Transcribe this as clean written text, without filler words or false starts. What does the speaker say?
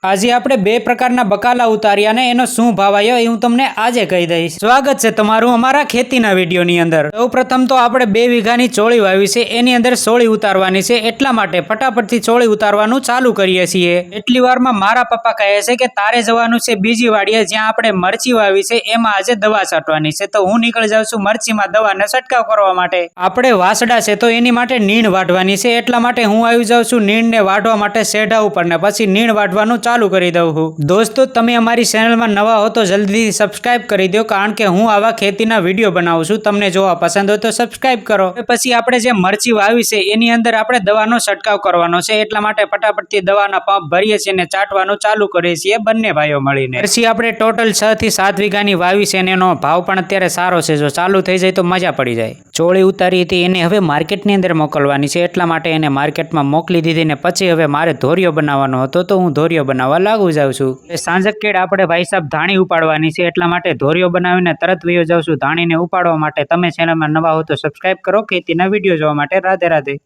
આજે આપણે બે પ્રકારના બકાલા ઉતાર્યા ને એનો શું ભાવ આવ્યો એ હું તમને આજે કહી દઈશ। સ્વાગત છે તમારું અમારા ખેતીના વિડીયોની અંદર। સૌપ્રથમ તો આપણે 2 વીઘાની ચોળી વાવી છે, એની અંદર સોળી ઉતારવાની છે, એટલા માટે ફટાફટથી ચોળી ઉતારવાનું ચાલુ કરીએ છીએ। એટલી વારમાં મારા પપ્પા કહે છે કે તારે જવાનું છે બીજી વાડીએ જ્યાં આપણે મરચી વાવી છે, એમાં આજે દવા છાંટવાની છે। તો હું નીકળી જાઉં છું મરચીમાં દવાનો છંટકાવ કરવા માટે। આપણે વાસડા છે તો એની માટે નીણ વાઢવાની છે, એટલા માટે હું આવી જાઉં છું નીણને વાઢવા માટે શેઢા ઉપર ને પછી નીણ વાઢવાનું ચાલુ કરી દઉં છું। દોસ્તો તમે અમારી ચેનલમાં નવા હો તો જલ્દીથી સબસ્ક્રાઇબ કરી દો, કારણ કે હું આવા ખેતીના વિડીયો બનાવું છું। તમને જોવા પસંદ હોય તો સબસ્ક્રાઇબ કરો। પછી આપણે જે મરચી વાવી છે એની અંદર આપણે દવાનો છંટકાવ કરવાનો છે, એટલા માટે ફટાફટથી દવાના પંપ ભરીએ છીએ અને છાંટવાનું ચાલુ કરીએ છીએ બંને ભાઈઓ મળીને। પછી આપણે ટોટલ 6 થી 7 વીઘાની વાવી છે અને એનો ભાવ પણ અત્યારે સારો છે, જો ચાલુ થઈ જાય તો મજા પડી જાય। ચોળી ઉતારી હતી એને હવે માર્કેટની અંદર મોકલવાની છે, એટલા માટે એને માર્કેટમાં મોકલી દીધી ને પછી હવે મારે ધોરિયો બનાવવાનો હતો તો હું ધોરિયો બનાવવા લાગુ જાઉં છું। સાંજક કેળ આપણે ભાઈ સાહેબ ધાણી ઉપાડવાની છે, એટલા માટે ધોરિયો બનાવીને તરત વયો જાઉં છું ધાણીને ઉપાડવા માટે। તમે ચેનલમાં નવા હો તો સબસ્ક્રાઇબ કરો ખેતીના વિડીયો જોવા માટે। રાધે રાધે।